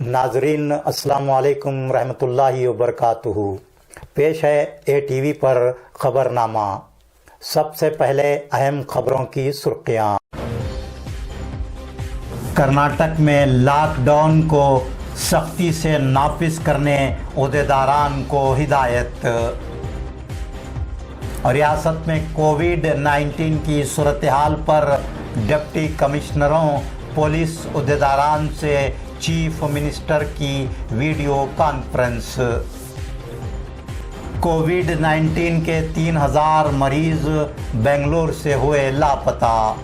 नाजरीन अस्सलाम वालेकुम रहमतुल्लाहि व बरकातुहू। पेश है ATV पर खबरनामा। सबसे पहले अहम खबरों की सुर्खियाँ। कर्नाटक में लॉकडाउन को सख्ती से नाफिज करने ओहदेदारान को हिदायत। रियासत में कोविड-19 की सूरत हाल पर डिप्टी कमिश्नरों पुलिस ओहदेदारान से चीफ मिनिस्टर की वीडियो कॉन्फ्रेंस। कोविड-19 के 3000 मरीज बेंगलुरु से हुए लापता।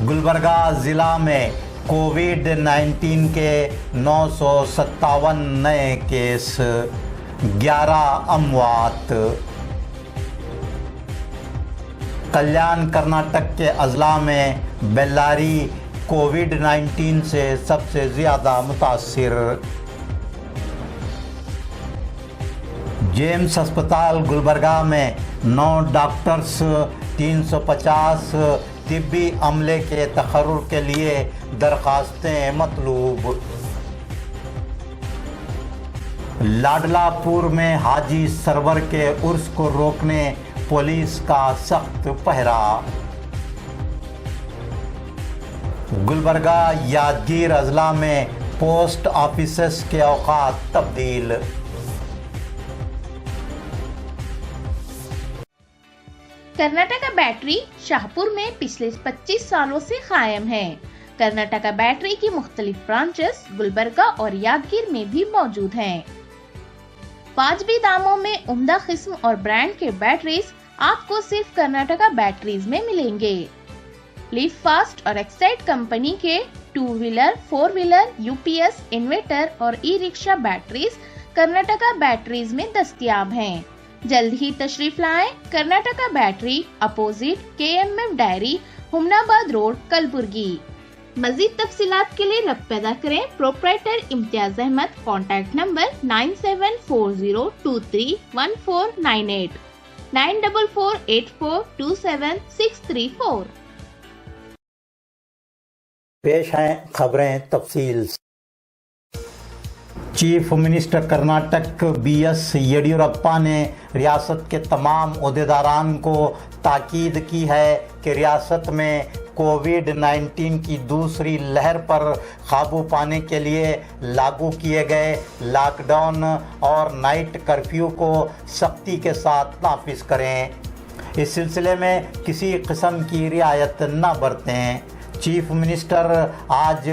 गुलबर्गा ज़िला में कोविड-19 के 957 नए केस, 11 अमवात। कल्याण कर्नाटक के अजला में बेल्लारी कोविड-19 से सबसे ज़्यादा मुतासिर। जेम्स अस्पताल गुलबर्गा में 9 डॉक्टर्स, 350 तिब्बी अमले के तकर्रुर के लिए दरखास्तें मतलूब। लाडलापुर में हाजी सरवर के उर्स को रोकने पुलिस का सख्त पहरा। गुलबर्गा यादगीर अजला में पोस्ट ऑफिसेस के औकात तब्दील। कर्नाटका बैटरी शाहपुर में पिछले 25 सालों से कायम है। कर्नाटका बैटरी की मुख्तलिफ ब्रांचेस गुलबर्गा और यादगीर में भी मौजूद हैं। वाजबी दामों में उम्दा किस्म और ब्रांड के बैटरीज आपको सिर्फ कर्नाटका बैटरीज में मिलेंगे। लिव फास्ट और एक्साइट कंपनी के 2 व्हीलर, 4 व्हीलर, UPS, इन्वर्टर और e rickshaw batteries Karnataka batteries में दस्तयाब हैं। जल्द ही तशरीफ लाएं। Karnataka battery, opposite KMF dairy, Humnabad road, Kalaburagi. मजीद तफसीलात के लिए रब्त पैदा करें proprietor Imtiyaz Ahmad. Contact number 9740231498 9448427634। पेश हैं खबरें तफसील। Chief minister Karnataka BS Yediyurappa ने रियासत के तमाम ओहदेदारान को ताकीद की है कि रियासत में कोविड-19 की दूसरी लहर पर काबू पाने के लिए लागू किए गए लॉकडाउन और नाइट कर्फ्यू को सख्ती के साथ नाफिज करें। इस सिलसिले में किसी किस्म की रियायत न बरतें। चीफ मिनिस्टर आज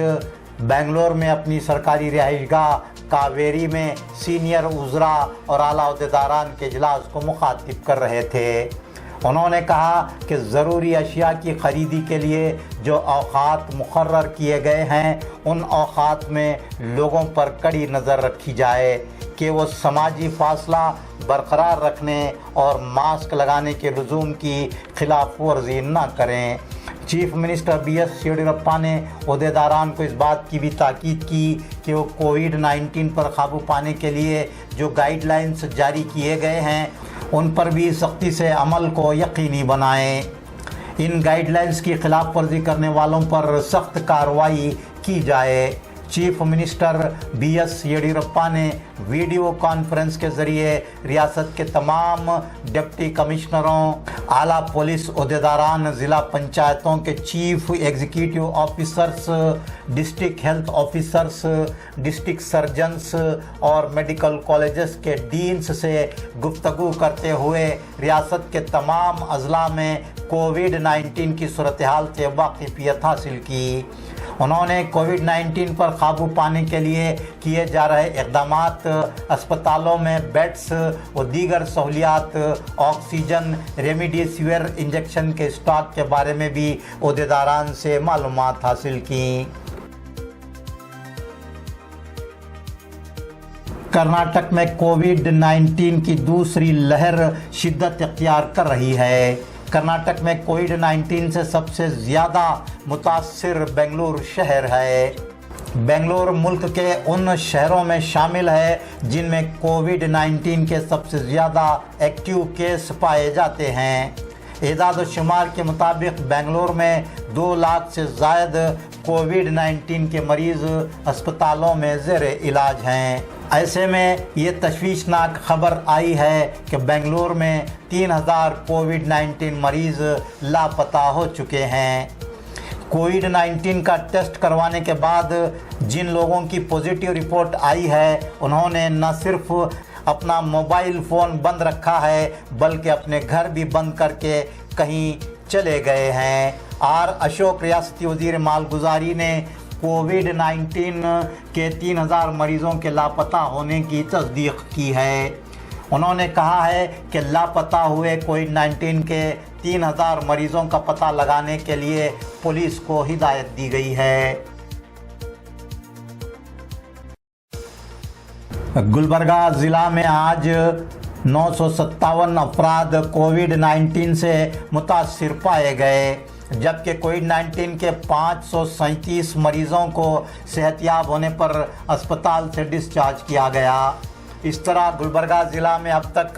बेंगलोर में अपनी सरकारी रिहाइशगाह कावेरी में सीनियर उज़रा और आला ओहदेदारान के इजलास को मुखातिब कर रहे थे। उन्होंने कहा कि ज़रूरी अशिया की ख़रीदी के लिए जो औक़ात मुक़र्रर किए गए हैं उन औक़ात में लोगों पर कड़ी नज़र रखी जाए कि वो समाजी फ़ासला बरकरार रखने और मास्क लगाने के लुज़ूम की खिलाफ वर्जी न करें। चीफ मिनिस्टर BS येडियुरप्पा ने ओहदेदारान को इस बात की भी ताकीद की कि वो कोविड-19 पर काबू पाने के लिए जो गाइडलाइंस जारी किए गए हैं उन पर भी सख्ती से अमल को यकीनी बनाएं। इन गाइडलाइंस की खिलाफ वर्जी करने वालों पर सख्त कार्रवाई की जाए। चीफ मिनिस्टर BS येडियुरप्पा ने वीडियो कॉन्फ्रेंस के ज़रिए रियासत के तमाम डिप्टी कमिश्नरों, आला पुलिस ओहदेदारान, ज़िला पंचायतों के chief executive officers, district health officers, district surgeons और मेडिकल कॉलेजेस के डीन्स से गुफ्तगू करते हुए रियासत के तमाम अजला में कोविड-19 की सूरत हाल से वाकिफियत हासिल की। उन्होंने कोविड-19 पर काबू पाने के लिए किए जा रहे इक़दामात, अस्पतालों में बेड्स व दीगर सहूलियात, ऑक्सीजन, रेमडेसिविर इंजेक्शन के स्टॉक के बारे में भी ओहदेदारान से मालूमात हासिल की। कर्नाटक में कोविड-19 की दूसरी लहर शिद्दत इख्तियार कर रही है। कर्नाटक में कोविड-19 से सबसे ज़्यादा मुतासिर बेंगलुरु शहर है। बेंगलुरु मुल्क के उन शहरों में शामिल है जिनमें कोविड-19 के सबसे ज़्यादा एक्टिव केस पाए जाते हैं। एदाद शुमार के मुताबिक बेंगलोर में 2 लाख से ज़ायद कोविड-19 के मरीज़ अस्पतालों में ज़ेर इलाज हैं। ऐसे में ये तशवीशनाक खबर आई है कि बेंगलुरु में 3000 कोविड-19 मरीज़ लापता हो चुके हैं। कोविड-19 का टेस्ट करवाने के बाद जिन लोगों की पॉजिटिव रिपोर्ट आई है, उन्होंने न सिर्फ अपना मोबाइल फ़ोन बंद रखा है बल्कि अपने घर भी बंद करके कहीं चले गए हैं। आर अशोक रियासती वज़ीर मालगुजारी ने कोविड-19 के 3000 मरीज़ों के लापता होने की तस्दीक की है। उन्होंने कहा है कि लापता हुए कोविड-19 के 3000 मरीज़ों का पता लगाने के लिए पुलिस को हिदायत दी गई है। गुलबर्गा ज़िला में आज 957 अफराद कोविड-19 से मुतासिर पाए गए, जबकि कोविड-19 के 537 मरीज़ों को सेहतयाब होने पर अस्पताल से डिस्चार्ज किया गया। इस तरह गुलबर्गा ज़िला में अब तक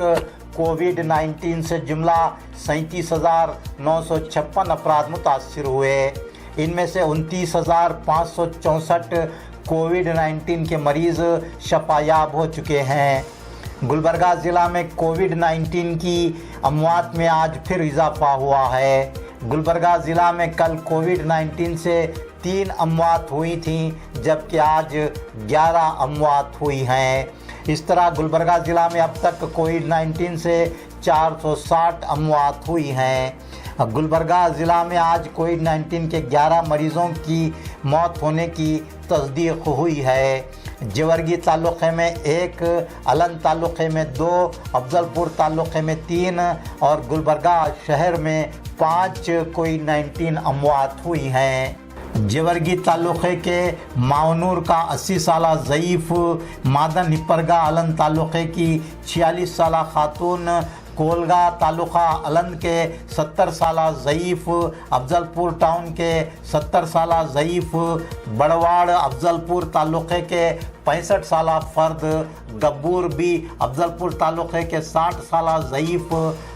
कोविड-19 से जुमला 37,956 अफराद मुतासिर हुए। इनमें से 29,564 कोविड-19 के मरीज़ शफायाब हो चुके हैं। गुलबर्गा ज़िला में कोविड-19 की अमवात में आज फिर इजाफा हुआ है। गुलबर्गा ज़िला में कल कोविड-19 से 3 अमवात हुई थीं, जबकि आज 11 अमवात हुई हैं। इस तरह गुलबर्गा ज़िला में अब तक कोविड-19 से 460 अमवात हुई हैं। गुलबर्गा ज़िला में आज कोविड-19 के 11 मरीज़ों की मौत होने की तस्दीक हुई है। जेवर्गी तालुक़े में 1, अलन तालुक़े में 2, अफजलपुर तालुक़े में 3 और गुलबर्गा शहर में 5 कोविड-19 अमवात हुई हैं। जेवर्गी तालुक़े के मावनूर का 80 साला ज़ईफ़, मादन निपरगा अलन तालुक़े की 46 साला खातून, कोलगा तालुका अलन के 70 साला ज़ईफ़, अफजलपुर टाउन के 70 साला ज़ईफ़, बड़वाड़ अफजलपुर तालुक़े के 65 साला फ़र्द, गब्बूर बी अफजलपुर तालुक़े के 60 साला ज़ईफ़,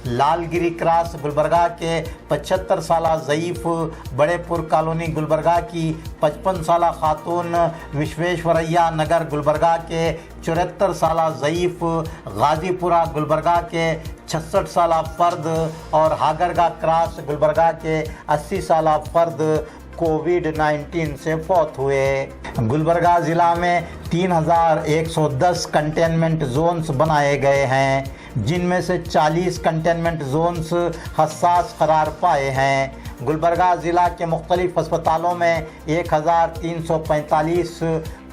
लालगिरी क्रॉस गुलबर्गा के 75 साला ज़ईफ़, बड़ेपुर कॉलोनी गुलबर्गा की 55 साला खातून, विश्वेश्वरैया नगर गुलबर्गा के 74 साला ज़ईफ़, गाज़ीपुरा गुलबर्गा के 66 साला फ़र्द और हागरगा क्रॉस गुलबर्गा के 80 साला फ़र्द कोविड-19 से फौत हुए। गुलबर्गा ज़िला में 3110 कंटेनमेंट जोन्स बनाए गए हैं, जिनमें से 40 कंटेनमेंट जोन्स हसास करार पाए हैं। गुलबर्गा ज़िला के मुख्तलिफ अस्पतालों में 1345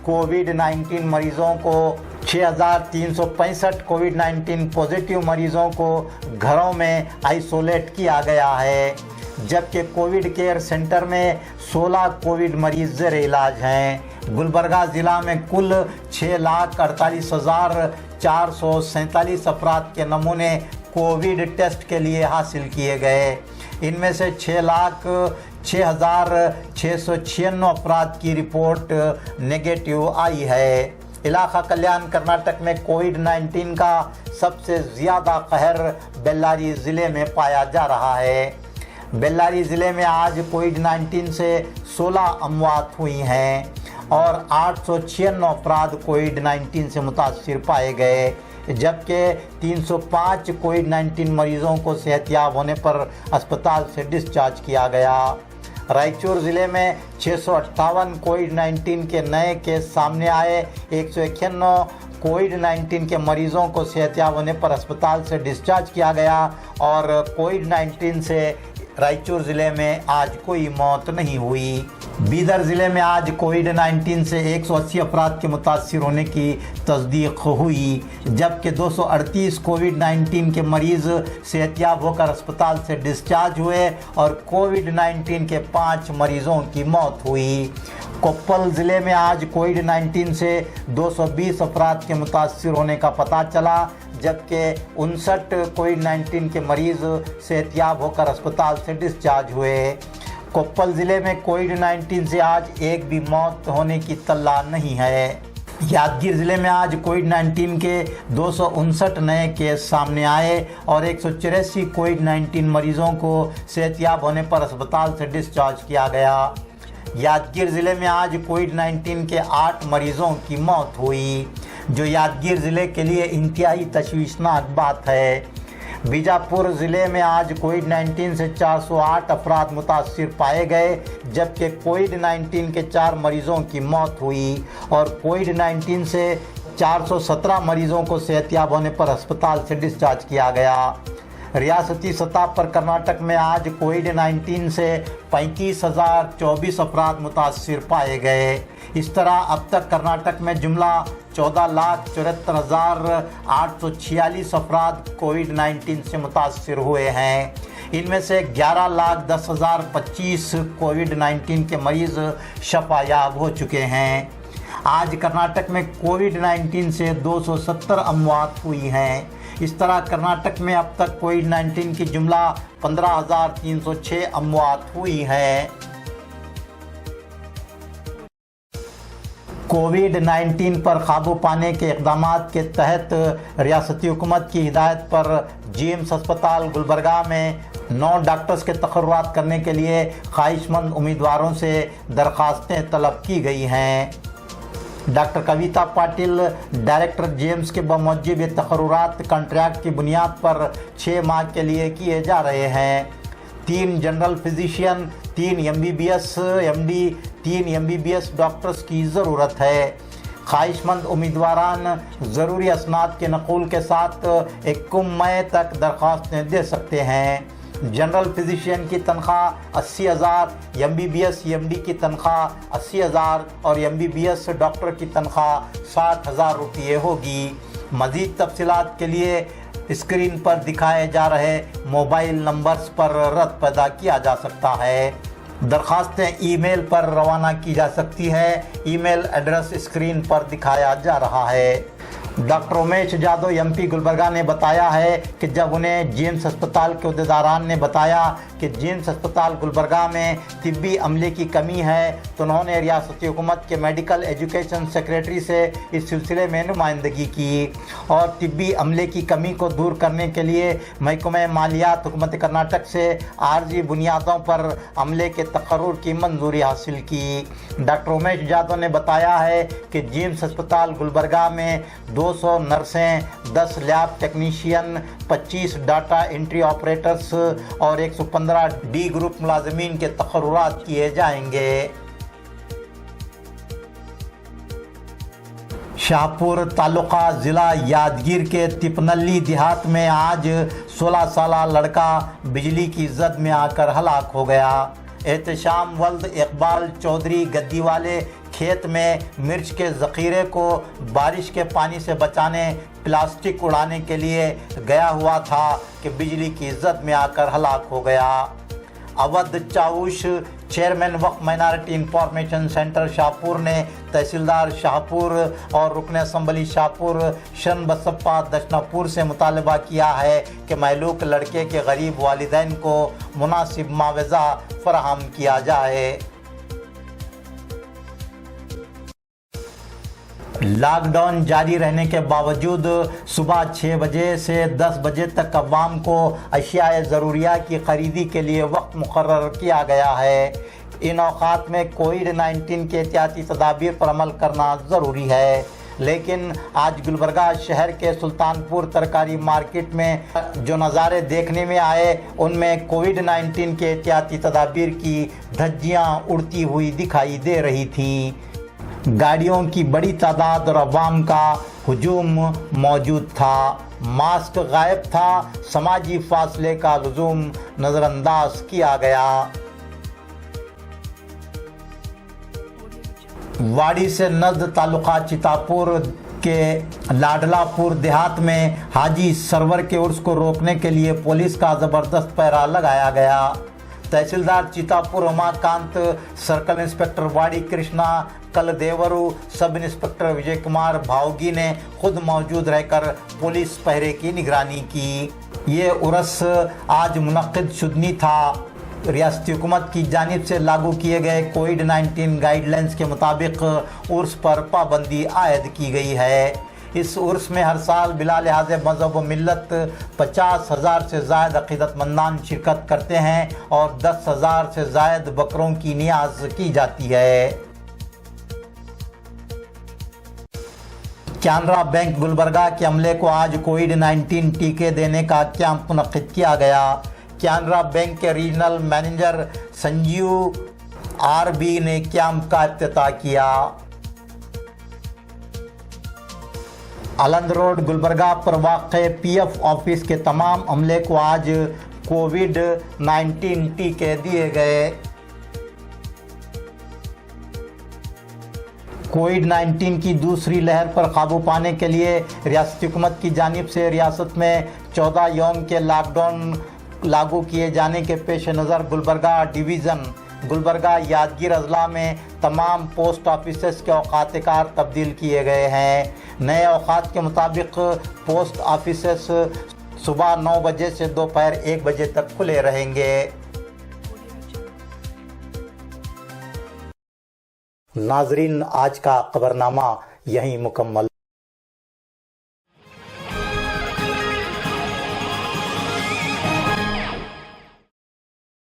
कोविड-19 मरीज़ों को, 6365 कोविड-19 पॉजिटिव मरीज़ों को घरों में आइसोलेट किया गया है, जबकि कोविड केयर सेंटर में 16 कोविड मरीज़ ज़ेर इलाज हैं। गुलबर्गा ज़िला में कुल 6,48,447 अफराद के नमूने कोविड टेस्ट के लिए हासिल किए गए। इनमें से 6,06,696 अफराद की रिपोर्ट नेगेटिव आई है। इलाका कल्याण कर्नाटक में कोविड-19 का सबसे ज़्यादा कहर बेल्लारी ज़िले में पाया जा रहा है। बेल्लारी ज़िले में आज कोविड-19 से 16 अमवात हुई हैं और 896 अफराद कोविड-19 से मुतासिर पाए गए, जबकि 305 कोविड-19 मरीज़ों को सेहतयाब होने पर अस्पताल से डिस्चार्ज किया गया। रायचूर ज़िले में 658 कोविड-19 के नए केस सामने आए। 191 कोविड-19 के मरीज़ों को सेहतयाब होने पर अस्पताल से डिस्चार्ज किया गया और कोविड-19 से रायचूर ज़िले में आज कोई मौत नहीं हुई। बीदर ज़िले में आज कोविड-19 से 180 अफराद के मुतासिर होने की तस्दीक हुई, जबकि 238 कोविड-19 के मरीज़ सेहतयाब होकर अस्पताल से डिस्चार्ज हुए और कोविड-19 के 5 मरीज़ों की मौत हुई। कोप्पल ज़िले में आज कोविड-19 से 220 अफराद के मुतासिर होने का पता चला, जबकि 59 कोविड-19 के मरीज़ सेहतयाब होकर अस्पताल से डिस्चार्ज हुए। कोप्पल ज़िले में कोविड-19 से आज एक भी मौत होने की तल्ला नहीं है। यादगीर ज़िले में आज कोविड-19 के 259 नए केस सामने आए और 184 कोविड-19 मरीज़ों को सेहतयाब होने पर अस्पताल से डिस्चार्ज किया गया। यादगीर ज़िले में आज कोविड-19 के 8 मरीजों की मौत हुई, जो यादगीर ज़िले के लिए इंतहाई तशवीशनाक बात है। बीजापुर ज़िले में आज कोविड-19 से 408 अफराद मुतासिर पाए गए, जबकि कोविड-19 के 4 मरीजों की मौत हुई और कोविड-19 से 417 मरीजों को सेहतयाब होने पर अस्पताल से डिस्चार्ज किया गया। रियासती सतह पर कर्नाटक में आज कोविड-19 से 35,024 अफराद मुतासिर पाए गए। इस तरह अब तक कर्नाटक में जुमला 14,74,846 अफराद कोविड-19 से मुतासिर हुए हैं। इनमें से 11,10,025 कोविड-19 के मरीज़ शफायाब हो चुके हैं। आज कर्नाटक में कोविड-19 से 270 अमवात हुई हैं। इस तरह कर्नाटक में अब तक कोविड-19 की जुमला 15,306 अमवात हुई हैं। कोविड-19 पर काबू पाने के इक़दामात के तहत रियासती हुकूमत की हिदायत पर जेम्स अस्पताल गुलबर्गा में 9 डॉक्टर्स के तकर्रुरात करने के लिए ख्वाहिशमंद उम्मीदवारों से दरख्वास्तें तलब की गई हैं। डॉक्टर कविता पाटिल डायरेक्टर जेम्स के बमौजूब ये तकर्रुरात कॉन्ट्रैक्ट की बुनियाद पर 6 माह के लिए किए जा रहे हैं। 3 general physician, 3 MBBS MD, 3 MBBS doctors की ज़रूरत है। ख्वाहिशमंद उम्मीदवारान ज़रूरी असनाद के नक़ूल के साथ 21 मई तक दरख्वास्तें दे सकते हैं। जनरल फिजिशियन की तनख्वाह 80,000, MBBS MD की तनख्वाह 80,000 और MBBS डॉक्टर की तनख्वाह 60,000 रुपये होगी। मज़ीद तफसीलात के लिए स्क्रीन पर दिखाए जा रहे मोबाइल नंबर्स पर रब्त पैदा किया जा सकता है। दरख्वास्तें ईमेल पर रवाना की जा सकती है। ईमेल एड्रेस स्क्रीन पर दिखाया जा रहा है। डॉक्टर उमेश जादव MP गुलबर्गा ने बताया है कि जब उन्हें जेम्स अस्पताल के अहदेदारान ने बताया कि जेम्स अस्पताल गुलबर्गा में तिब्बी अमले की कमी है, तो उन्होंने रियासती हुकूमत के मेडिकल एजुकेशन सेक्रेटरी से इस सिलसिले में नुमाइंदगी की और तिब्बी अमले की कमी को दूर करने के लिए महकमे मालियात हुकूमत कर्नाटक से आर्जी बुनियादों पर अमले के तकर्रुर की मंजूरी हासिल की। डॉक्टर उमेश जादव ने बताया है कि जेम्स अस्पताल गुलबर्गा में 200 नर्सें, 10 lab technician, 25 data entry operators और 115 D ग्रुप मुलाजमीन के तकर्रुरात किए जाएंगे। शाहपुर तालुका ज़िला यादगीर के तिपनल्ली देहात में आज 16 साला लड़का बिजली की जद में आकर हलाक हो गया। एहतशाम वल्द इकबाल चौधरी गद्दी वाले खेत में मिर्च के ज़ख़ीरे को बारिश के पानी से बचाने प्लास्टिक उड़ाने के लिए गया हुआ था कि बिजली की जद में आकर हलाक हो गया। अवध चाउश चेयरमैन वक्फ माइनॉरिटी इंफॉर्मेशन सेंटर शाहपुर ने तहसीलदार शाहपुर और रुकन असम्बली शाहपुर शन बसप्पा दशनापुर से मुतालबा किया है कि महलूक लड़के के गरीब वालिदैन को मुनासिब मुआवजा फराहम किया जाए। लॉकडाउन जारी रहने के बावजूद सुबह 6 बजे से 10 बजे तक अवाम को अशियाए ज़रूरिया की ख़रीदी के लिए वक्त मुकर्रर किया गया है। इन औक़ात में कोविड-19 के एहतियाती तदाबीर पर अमल करना ज़रूरी है, लेकिन आज गुलबर्गा शहर के सुल्तानपुर तरकारी मार्केट में जो नज़ारे देखने में आए, उनमें कोविड-19 के एहतियाती तदाबीर की धज्जियाँ उड़ती हुई दिखाई दे रही थी। गाड़ियों की बड़ी तादाद और अवाम का हुजूम मौजूद था। मास्क गायब था। समाजी फासले का लुज़ूम नज़रअंदाज किया गया। वाड़ी से नज़द तालुका चितापुर के लाडलापुर देहात में हाजी सरवर के उर्स को रोकने के लिए पुलिस का ज़बरदस्त पहरा लगाया गया। तहसीलदार चितापुर उमाकांत, सर्कल इंस्पेक्टर वाड़ी कृष्णा कलदेवरू, सब इंस्पेक्टर विजय कुमार भावगी ने खुद मौजूद रहकर पुलिस पहरे की निगरानी की। ये उर्स आज मुनक्किद शुदनी था। रियासती हुकूमत की जानिब से लागू किए गए कोविड-19 गाइडलाइंस के मुताबिक उर्स पर पाबंदी आयद की गई है। اس عرس میں ہر سال بلا لحاظ مذہب و ملت 50,000 سے زائد عقیدت مندان شرکت کرتے ہیں اور 10,000 سے زائد بکروں کی نیاز کی جاتی ہے۔ کینرا بینک گلبرگہ کے عملے کو آج کووڈ-19 ٹیکے دینے کا کیمپ منعقد کیا گیا۔ کینرا بینک کے ریجنل مینیجر سنجیو آر-بی نے کیمپ کا افتتاح کیا۔ الند روڈ گلبرگہ پر واقع پی ایف آفس کے تمام عملے کو آج کووڈ-19 ٹیکے دیے گئے۔ کووڈ-19 کی دوسری لہر پر قابو پانے کے لیے ریاستی حکومت کی جانب سے ریاست میں 14 یوم کے لاک ڈاؤن لاگو کیے جانے کے پیش نظر گلبرگہ ڈویژن گلبرگہ یادگیر اضلاع میں تمام پوسٹ آفیسز کے اوقات کار تبدیل کیے گئے ہیں۔ نئے اوقات کے مطابق پوسٹ آفیسز صبح 9 بجے سے دوپہر 1 بجے تک کھلے رہیں گے۔ ناظرین، آج کا خبرنامہ یہیں مکمل۔